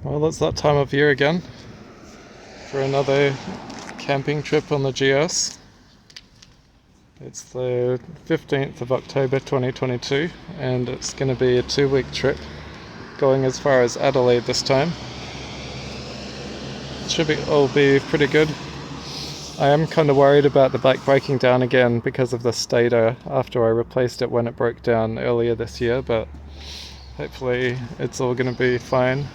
Well, it's that time of year again for another camping trip on the GS. It's the 15th of October 2022 and it's going to be a 2-week trip going as far as Adelaide this time. It should all be pretty good. I am kind of worried about the bike breaking down again because of the stator after I replaced it when it broke down earlier this year, but hopefully it's all going to be fine.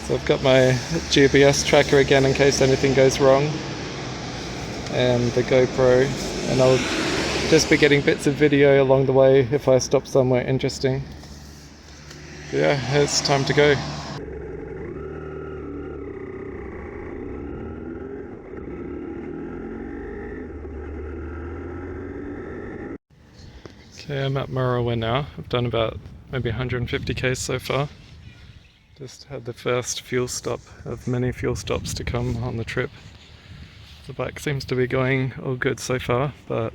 So I've got my GPS tracker again in case anything goes wrong, and the GoPro, and I'll just be getting bits of video along the way if I stop somewhere interesting. But yeah, it's time to go. Okay, I'm at Marawa now. I've done about maybe 150 k's so far. Just had the first fuel stop of many fuel stops to come on the trip. The bike seems to be going all good so far, but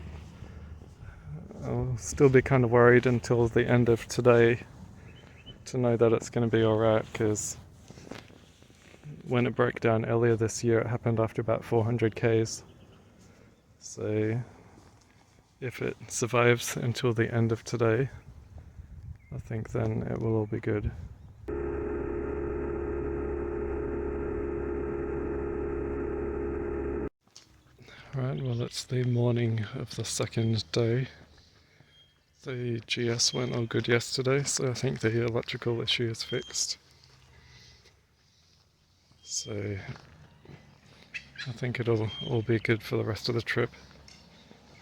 I'll still be kind of worried until the end of today to know that it's going to be alright, because when it broke down earlier this year it happened after about 400 k's. So if it survives until the end of today, I think then it will all be good. Right, well, it's the morning of the second day. The GS went all good yesterday, so I think the electrical issue is fixed. So I think it'll all be good for the rest of the trip,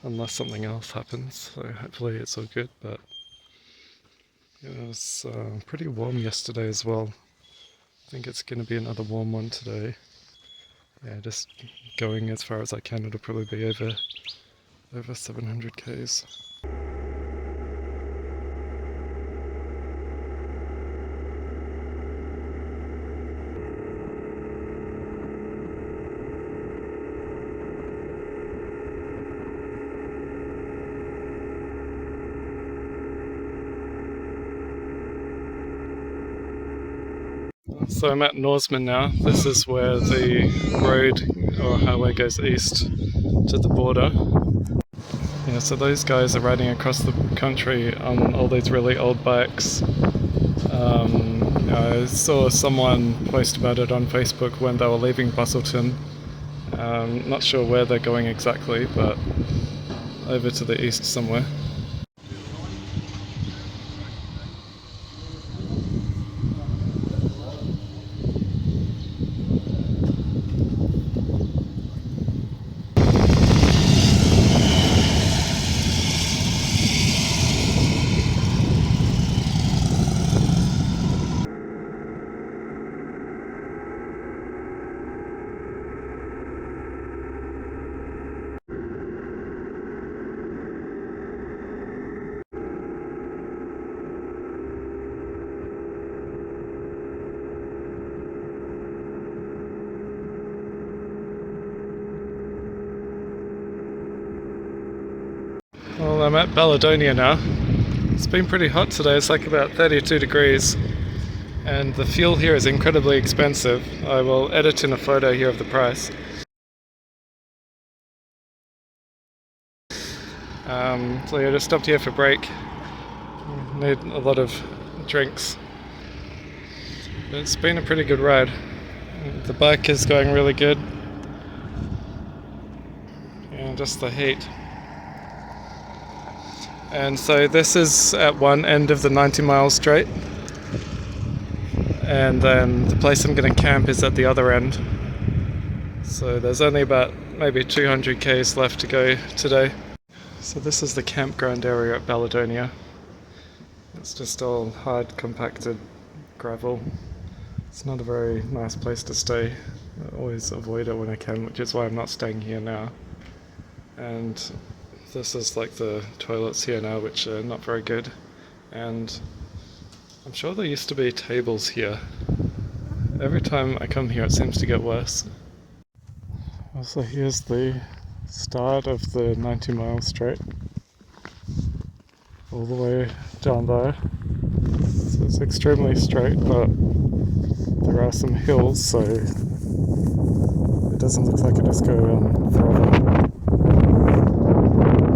unless something else happens, so hopefully it's all good. But it was pretty warm yesterday as well. I think it's going to be another warm one today. Yeah, just going as far as I can. It'll probably be over 700 k's. So I'm at Norseman now. This is where the road or highway goes east to the border. Yeah, so those guys are riding across the country on all these really old bikes. I saw someone post about it on Facebook when they were leaving Busselton. Not sure where they're going exactly, but over to the east somewhere. Well, I'm at Balladonia now. It's been pretty hot today. It's like about 32 degrees, and the fuel here is incredibly expensive. I will edit in a photo here of the price. So yeah, just stopped here for break. Need a lot of drinks. But it's been a pretty good ride. The bike is going really good. And just the heat. And so this is at one end of the 90-mile straight, and then the place I'm going to camp is at the other end. So there's only about maybe 200 k's left to go today. So this is the campground area at Balladonia. It's just all hard compacted gravel. It's not a very nice place to stay. I always avoid it when I can, which is why I'm not staying here now. And this is like the toilets here now, which are not very good. And I'm sure there used to be tables here. Every time I come here it seems to get worse. So here's the start of the 90-mile straight. all the way down there. So it's extremely straight, but there are some hills, so it doesn't look like it just go on forever.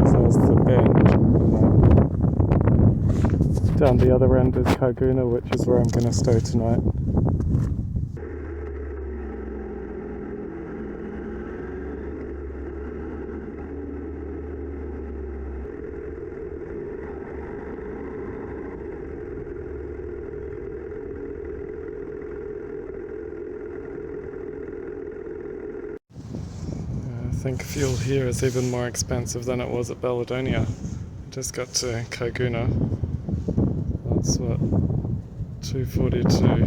So there's the bend, and then down the other end is Karguna, which is where I'm going to stay tonight. I think fuel here is even more expensive than it was at Baladonia. I just got to Karguna. That's what, 242.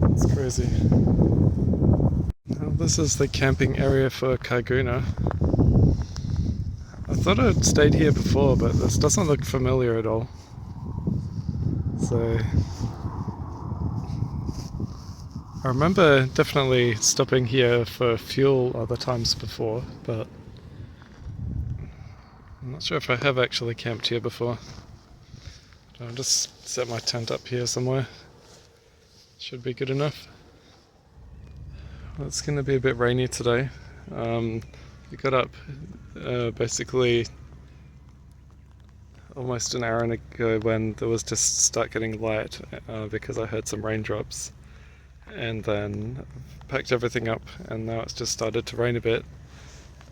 That's crazy. Well, this is the camping area for Karguna. I thought I'd stayed here before, but this doesn't look familiar at all. So I remember definitely stopping here for fuel other times before, but I'm not sure if I have actually camped here before. I'll just set my tent up here somewhere. Should be good enough. Well, it's going to be a bit rainy today. We got up basically almost an hour ago when there was just start getting light because I heard some raindrops. And then packed everything up, and now it's just started to rain a bit.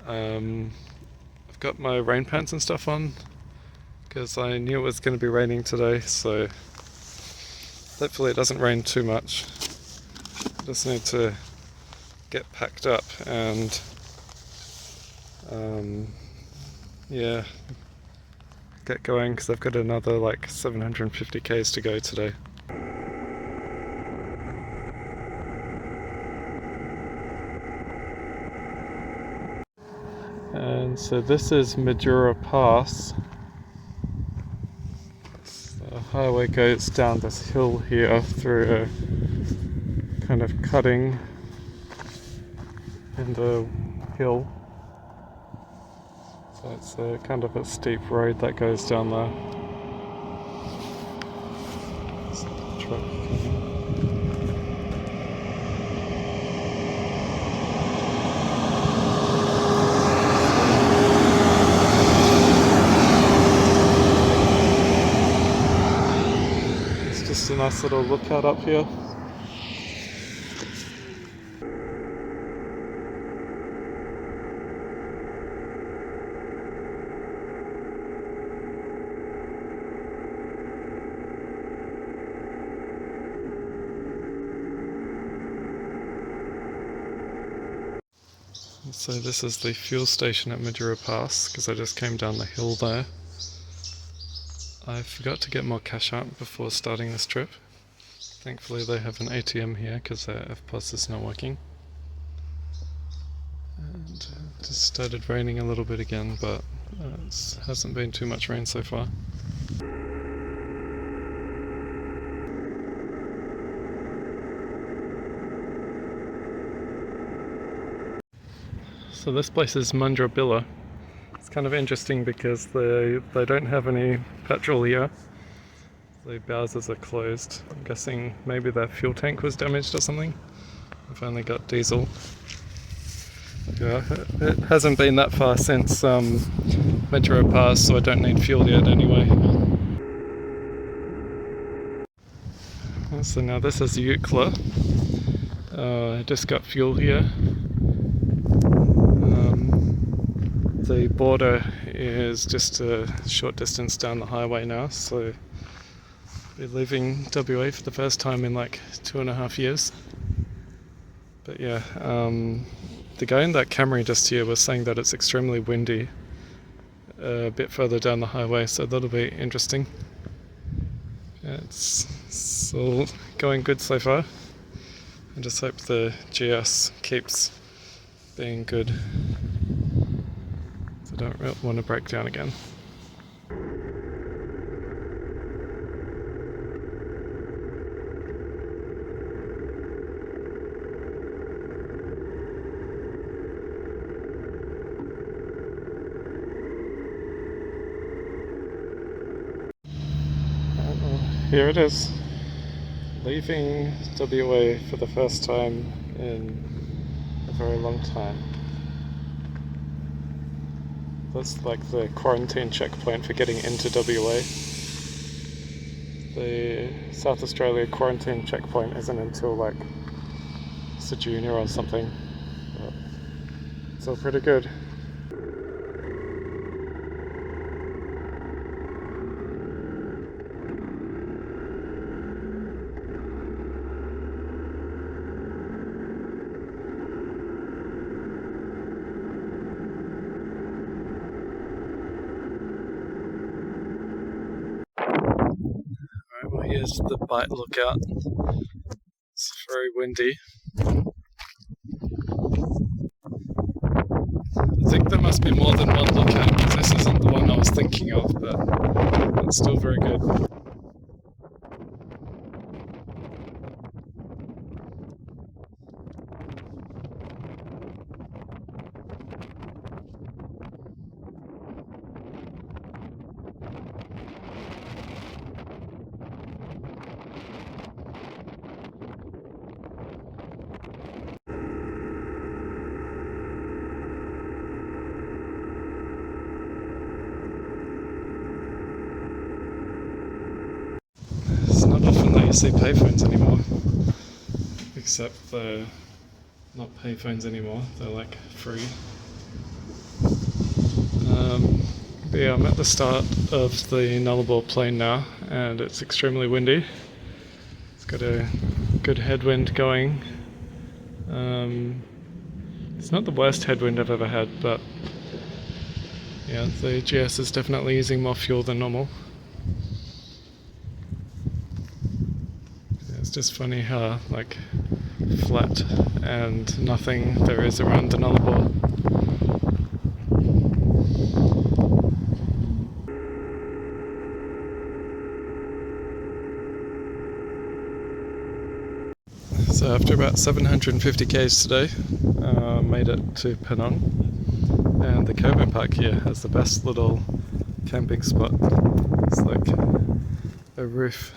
I've got my rain pants and stuff on because I knew it was going to be raining today, so hopefully it doesn't rain too much. I just need to get packed up and yeah, get going because I've got another like 750 k's to go today. And so this is Majura Pass. The highway goes down this hill here through a kind of cutting in the hill. So it's a kind of a steep road that goes down there. There's a truck coming. Just a nice little lookout up here. So this is the fuel station at Majura Pass, because I just came down the hill there. I forgot to get more cash out before starting this trip. Thankfully they have an ATM here because their FPOS is not working. And it just started raining a little bit again, but it hasn't been too much rain so far. So this place is Mundrabilla. It's kind of interesting because they don't have any petrol here. The bowsers are closed. I'm guessing maybe their fuel tank was damaged or something. I've only got diesel. Yeah, it hasn't been that far since Metro Pass, so I don't need fuel yet anyway. So now this is Eucla. I just got fuel here. The border is just a short distance down the highway now, so we're leaving WA for the first time in like 2.5 years. But yeah, the guy in that Camry just here was saying that it's extremely windy a bit further down the highway, so that'll be interesting. Yeah, it's all going good so far. I just hope the GS keeps being good. So I don't really want to break down again. here it is. Leaving WA for the first time in a very long time. That's like the quarantine checkpoint for getting into WA. The South Australia quarantine checkpoint isn't until like Junior or something. But it's all pretty good. Alright, well here's the Bight lookout. It's very windy. I think there must be more than one lookout because this isn't the one I was thinking of, but it's still very good. It's not often that you see payphones anymore, except they're not payphones anymore, they're like free. But yeah, I'm at the start of the Nullarbor Plain now, and it's extremely windy. It's got a good headwind going. It's not the worst headwind I've ever had, but yeah, the GS is definitely using more fuel than normal. It's just funny how like flat and nothing there is around the Nullarbor. So after about 750 k's today, made it to Penang, and the caravan park here has the best little camping spot. It's like a roof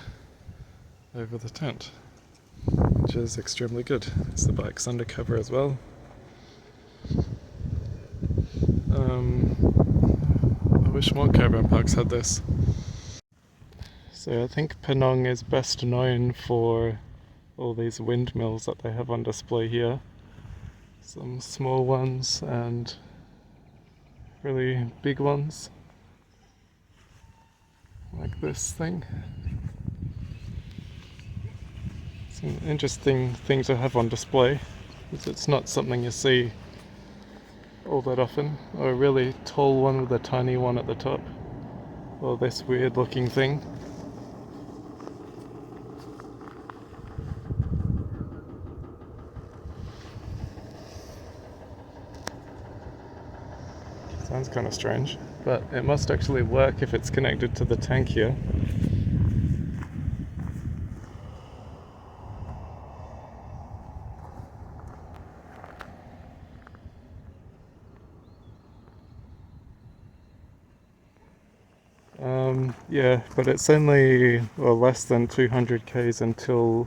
over the tent, which is extremely good. It's the bike's undercover as well. I wish more caravan parks had this. So I think Penang is best known for all these windmills that they have on display here. Some small ones and really big ones, like this thing. It's an interesting thing to have on display, because it's not something you see all that often. Or a really tall one with a tiny one at the top, or this weird looking thing. Sounds kind of strange, but it must actually work if it's connected to the tank here. Yeah, but it's only less than 200 k's until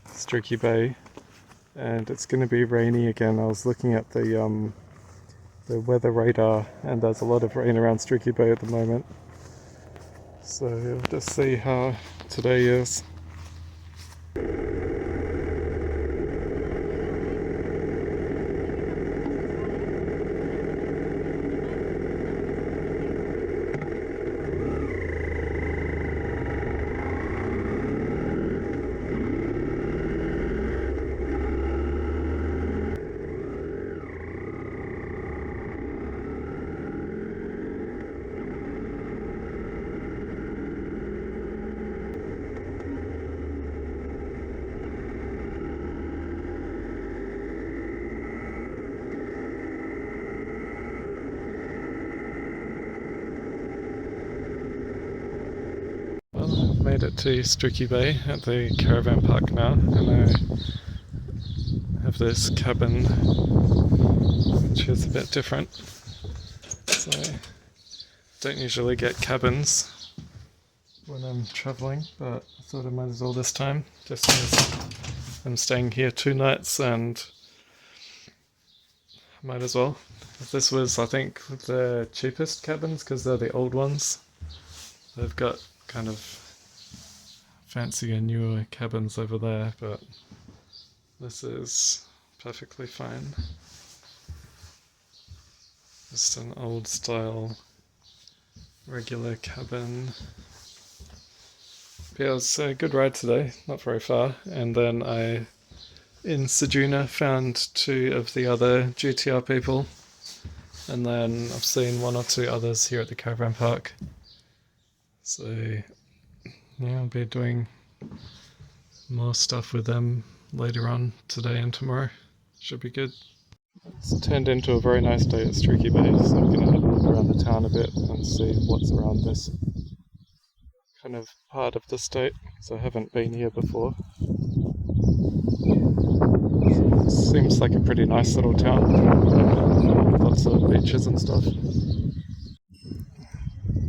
Streaky Bay, and it's going to be rainy again. I was looking at the weather radar, and there's a lot of rain around Streaky Bay at the moment. So we'll just see how today is. Well, made it to Streaky Bay at the caravan park now, and I have this cabin which is a bit different. So don't usually get cabins when I'm travelling, but I thought I might as well this time, just because I'm staying here 2 nights and I might as well. This was, I think, the cheapest cabins because they're the old ones. They've got kind of fancier, newer cabins over there, but this is perfectly fine. Just an old style regular cabin. But yeah, it was a good ride today, not very far. And then I, in Ceduna, found 2 of the other GTR people. And then I've seen 1 or 2 others here at the caravan park. So yeah, I'll be doing more stuff with them later on today and tomorrow. Should be good. It's turned into a very nice day at Streaky Bay, so I'm going to have a look around the town a bit and see what's around this kind of part of the state, because I haven't been here before. So it seems like a pretty nice little town, lots of beaches and stuff.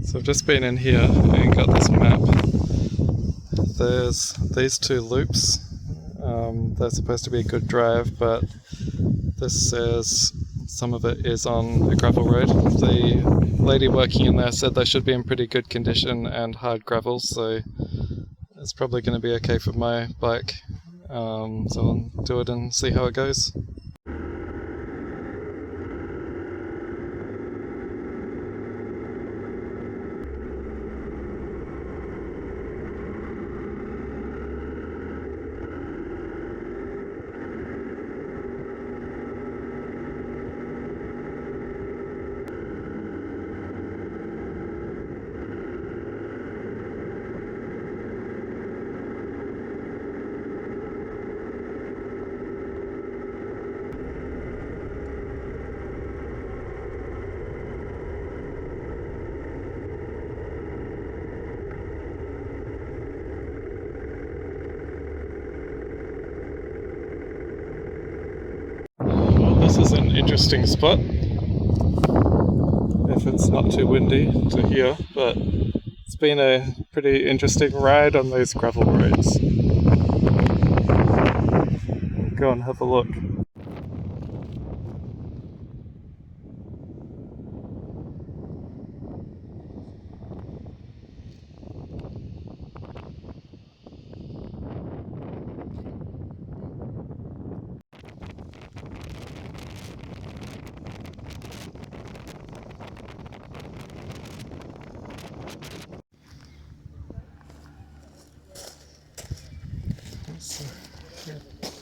So I've just been in here and got this map. There's these 2 loops. They're supposed to be a good drive, but this says some of it is on a gravel road. The lady working in there said they should be in pretty good condition and hard gravel, so it's probably going to be okay for my bike. So I'll do it and see how it goes. This is an interesting spot, if it's not too windy to hear, but it's been a pretty interesting ride on those gravel roads. Go and have a look.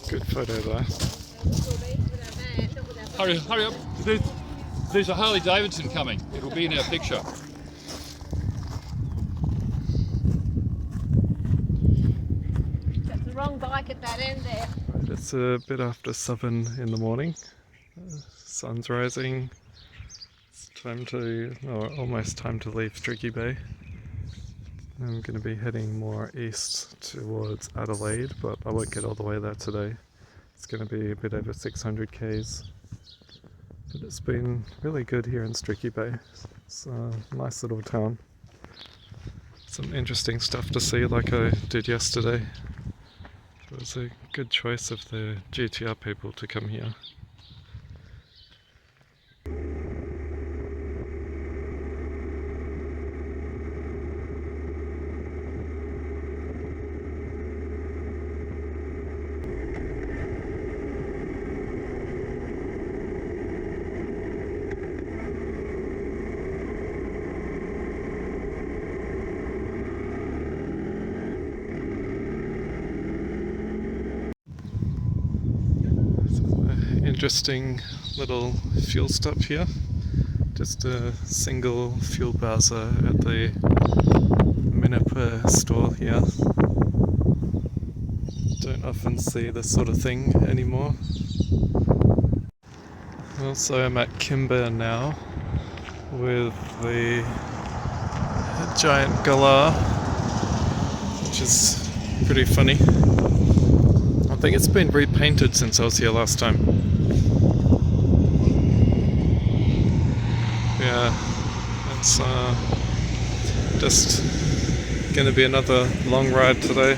Good photo there. Hurry up. There's a Harley Davidson coming. It'll be in our picture. That's the wrong bike at that end there. Right, it's a bit after 7 in the morning. Sun's rising. It's time to, or almost time to leave Streaky Bay. I'm going to be heading more east towards Adelaide, but I won't get all the way there today. It's going to be a bit over 600 k's. But it's been really good here in Streaky Bay. It's a nice little town. Some interesting stuff to see like I did yesterday. It was a good choice of the GTR people to come here. Interesting little fuel stop here. Just a single fuel bowser at the Minipur store here. Don't often see this sort of thing anymore. Also, I'm at Kimber now with the giant galah, which is pretty funny. I think it's been repainted since I was here last time. Yeah, it's just going to be another long ride today.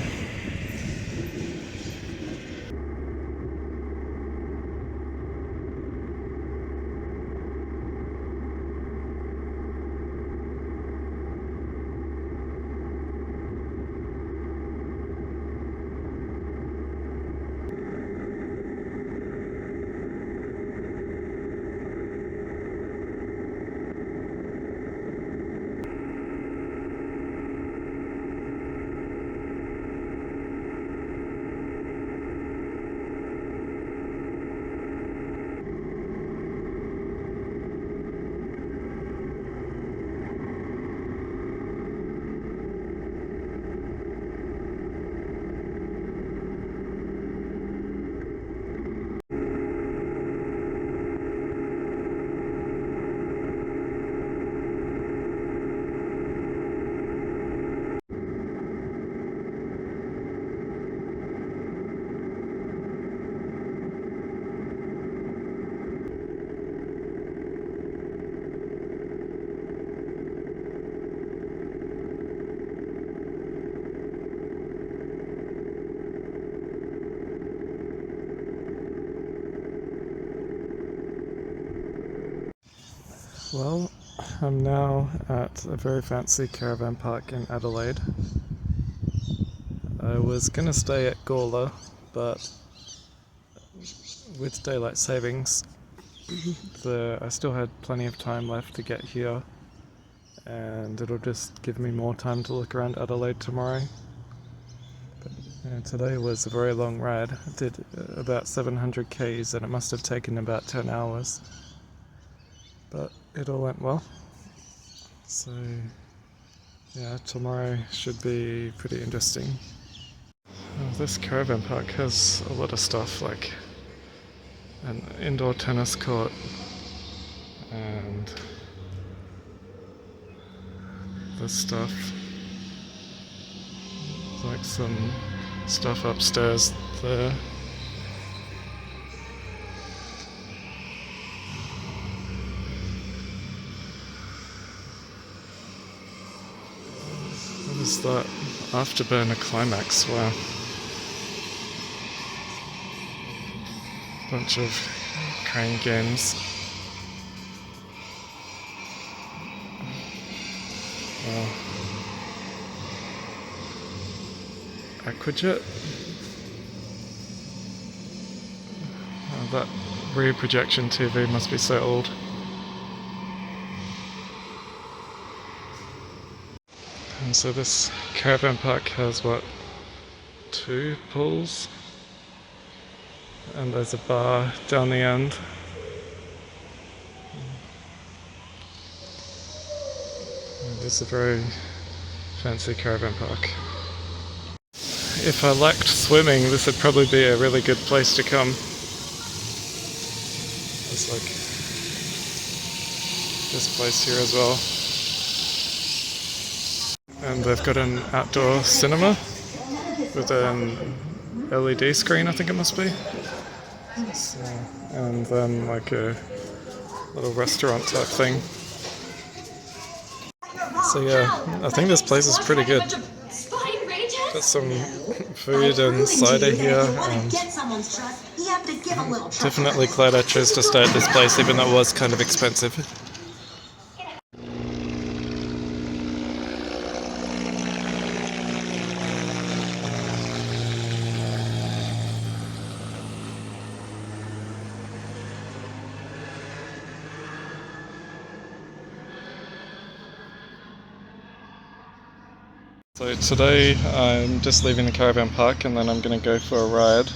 Well, I'm now at a very fancy caravan park in Adelaide. I was going to stay at Gawler, but with daylight savings, I still had plenty of time left to get here, and it'll just give me more time to look around Adelaide tomorrow. But today was a very long ride. I did about 700 k's and it must have taken about 10 hours. But it all went well. So yeah, tomorrow should be pretty interesting. This caravan park has a lot of stuff, like an indoor tennis court and this stuff. Like some stuff upstairs there. What is that? Afterburner Climax, wow. Bunch of crane games. Wow. Aquajet. Oh, that rear projection TV must be so old. And so this caravan park has what, 2 pools? And there's a bar down the end. It's a very fancy caravan park. If I lacked swimming, this would probably be a really good place to come. There's like this place here as well. And they've got an outdoor cinema with an LED screen, I think it must be. So, and then like a little restaurant type thing. So yeah, I think this place is pretty good. Got some food and cider here, and definitely glad I chose to stay at this place, even though it was kind of expensive. So today I'm just leaving the caravan park and then I'm going to go for a ride.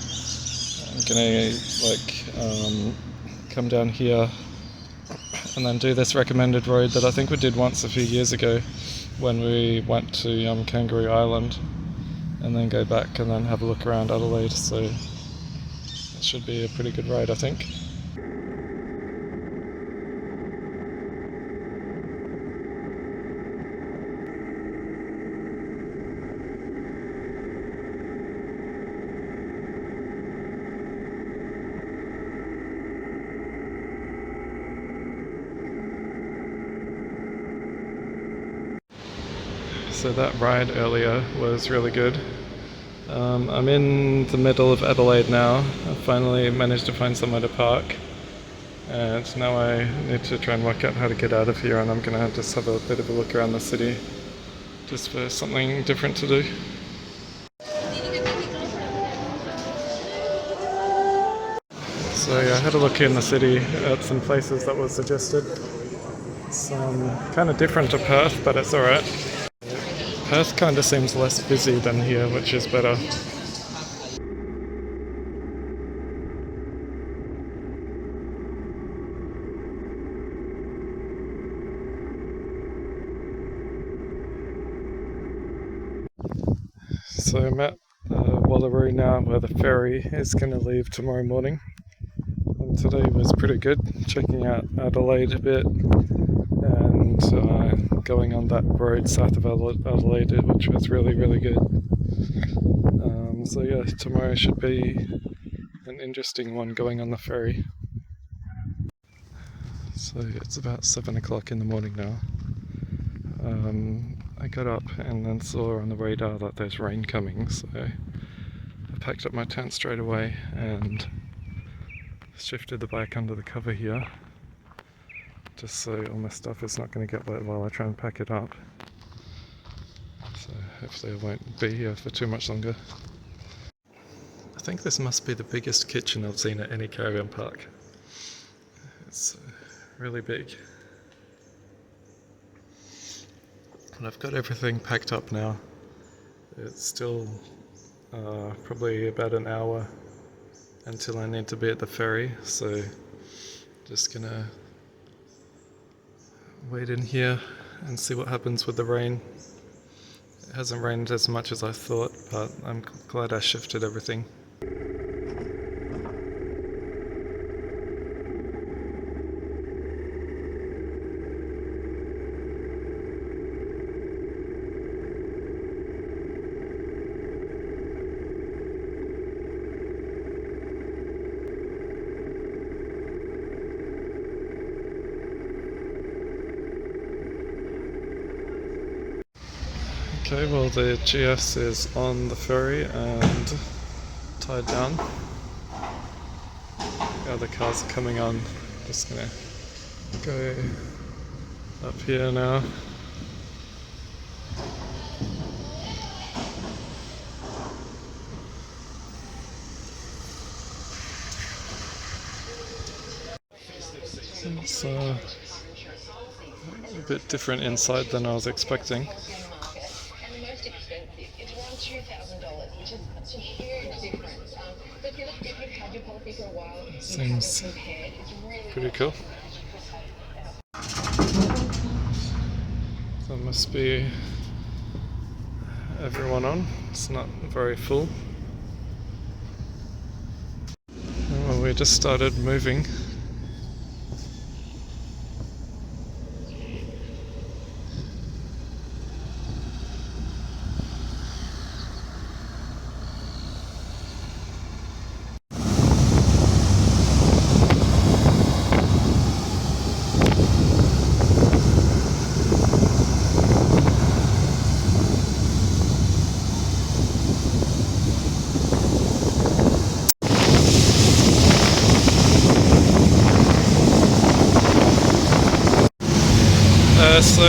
I'm going to come down here and then do this recommended road that I think we did once a few years ago when we went to Kangaroo Island, and then go back and then have a look around Adelaide. So it should be a pretty good ride, I think. So that ride earlier was really good. I'm in the middle of Adelaide now. I finally managed to find somewhere to park. And now I need to try and work out how to get out of here, and I'm going to just have a bit of a look around the city just for something different to do. So yeah, I had a look in the city at some places that were suggested. It's kind of different to Perth, but it's alright. Perth kind of seems less busy than here, which is better. So I'm at Wallaroo now, where the ferry is going to leave tomorrow morning. And today was pretty good, checking out Adelaide a bit and going on that road south of Adelaide, which was really, really good. So yeah, tomorrow should be an interesting one going on the ferry. So it's about 7 o'clock in the morning now. I got up and then saw on the radar that there's rain coming, so I packed up my tent straight away and shifted the bike under the cover here, just so all my stuff is not going to get wet while I try and pack it up. So hopefully I won't be here for too much longer. I think this must be the biggest kitchen I've seen at any caravan park. It's really big. And I've got everything packed up now. It's still probably about an hour until I need to be at the ferry, so just gonna wait in here and see what happens with the rain. It hasn't rained as much as I thought, but I'm glad I shifted everything. Okay, well the GS is on the ferry and tied down. The other cars are coming on. Just gonna go up here now. It's a bit different inside than I was expecting. Seems pretty cool. There must be everyone on. It's not very full. Well, we just started moving. So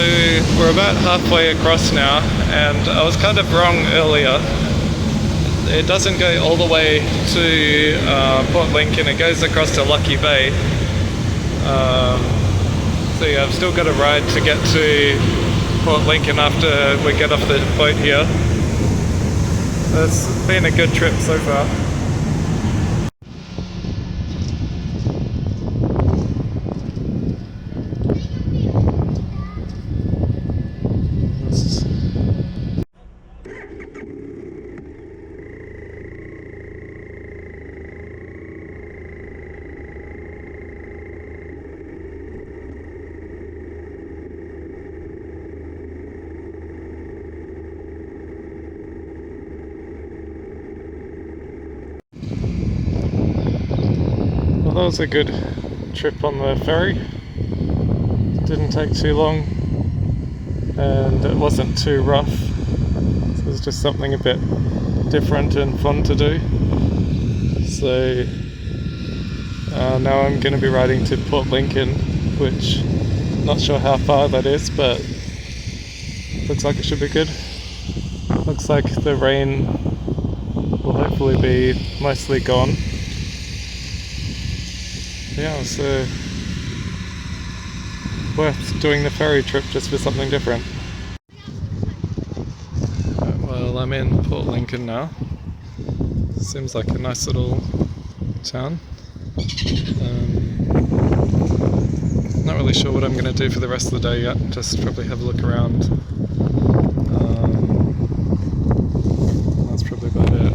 we're about halfway across now, and I was kind of wrong earlier. It doesn't go all the way to Port Lincoln, it goes across to Lucky Bay. So yeah, I've still got a ride to get to Port Lincoln after we get off the boat here. It's been a good trip so far. Well, that was a good trip on the ferry. Didn't take too long. and it wasn't too rough. So it was just something a bit different and fun to do. So now I'm going to be riding to Port Lincoln, which not sure how far that is, but looks like it should be good. Looks like the rain will hopefully be mostly gone. Yeah, so worth doing the ferry trip just for something different. Well, I'm in Port Lincoln now. Seems like a nice little town. Not really sure what I'm going to do for the rest of the day yet, just probably have a look around. That's probably about it.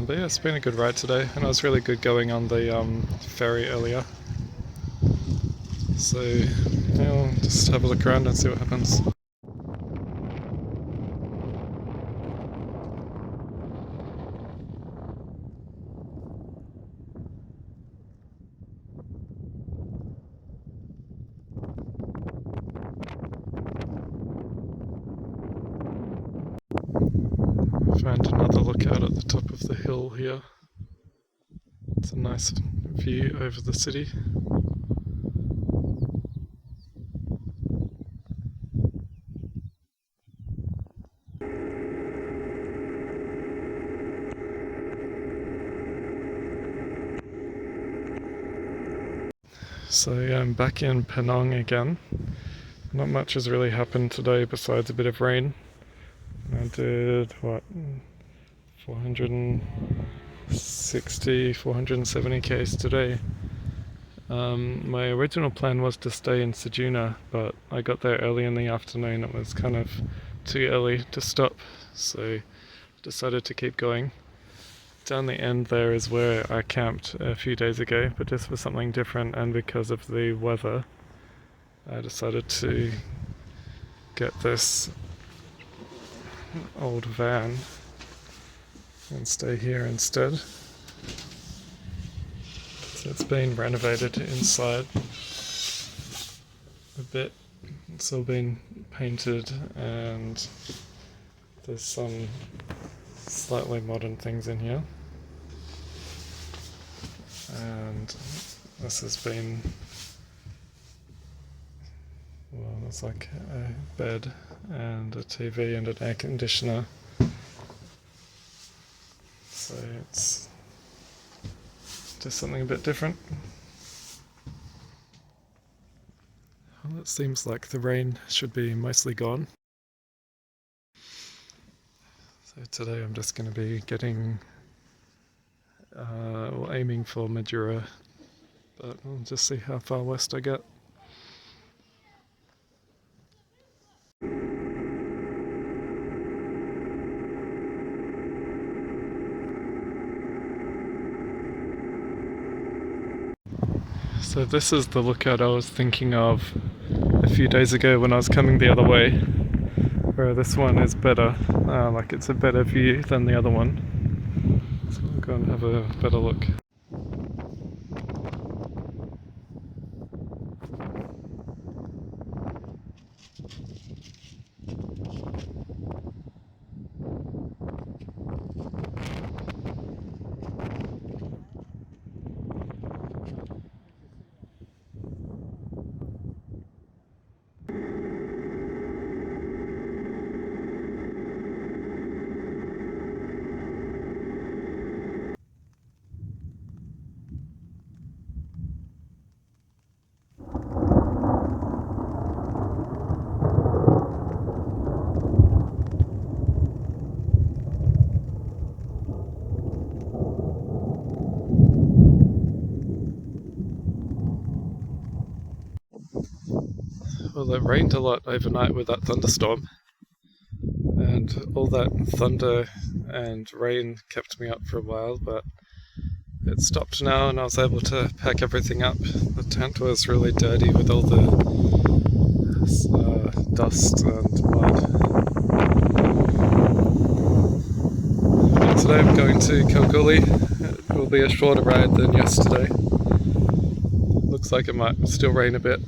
But yeah, it's been a good ride today, and it was really good going on the ferry earlier. So yeah, we'll just have a look around and see what happens. Found another lookout at the top of the hill here. It's a nice view over the city. So yeah, I'm back in Penang again. Not much has really happened today besides a bit of rain. I did, what, 460, 470 k's today. My original plan was to stay in Ceduna, but I got there early in the afternoon. It was kind of too early to stop, so decided to keep going. Down the end there is where I camped a few days ago, but just for something different and because of the weather, I decided to get this old van and stay here instead. So it's been renovated inside a bit. It's all been painted and there's some slightly modern things in here. And this has been, well, there's like a bed and a TV and an air conditioner. So it's just something a bit different. Well, it seems like the rain should be mostly gone. So today I'm just going to be getting, aiming for Madura, but we'll just see how far west I get. So this is the lookout I was thinking of a few days ago when I was coming the other way, where this one is better, like it's a better view than the other one. So I'll go and have a better look. Well, it rained a lot overnight with that thunderstorm, and all that thunder and rain kept me up for a while, but it stopped now and I was able to pack everything up. The tent was really dirty with all the dust and mud. Today I'm going to Kalgoorlie. It'll be a shorter ride than yesterday. Looks like it might still rain a bit.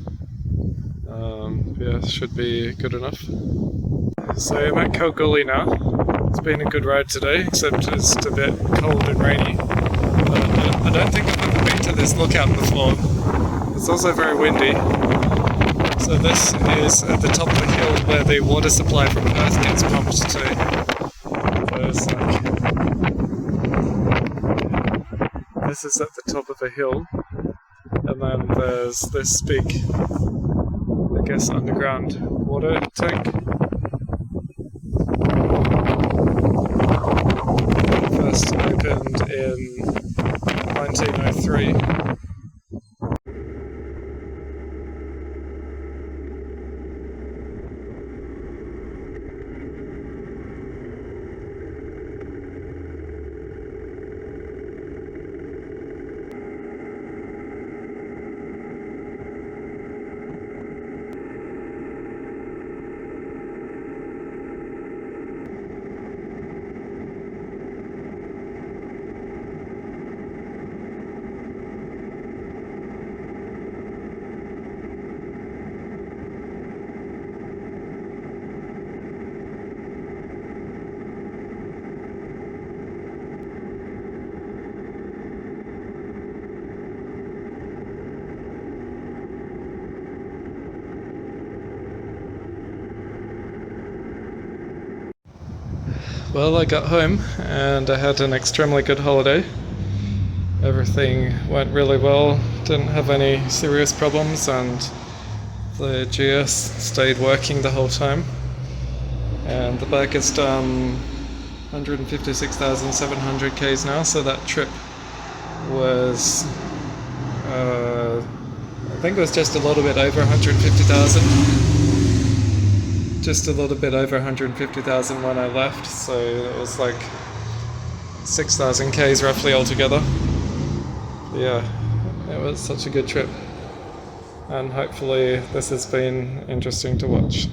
Yeah, should be good enough. So I'm at Kalgoorlie now. It's been a good ride today, except just a bit cold and rainy. But I don't think I've ever been to this lookout before. It's also very windy. So this is at the top of the hill where the water supply from Perth gets pumped to. There's this is at the top of a hill, and then there's this big, I guess, underground water tank. First opened in 1903. Well, I got home and I had an extremely good holiday. Everything went really well, didn't have any serious problems, and the GS stayed working the whole time. And the bike has done 156,700 Ks now, so that trip was, I think it was just a little bit over 150,000. Just a little bit over 150,000 when I left, so it was like 6,000 Ks roughly altogether. Yeah, it was such a good trip, and hopefully this has been interesting to watch.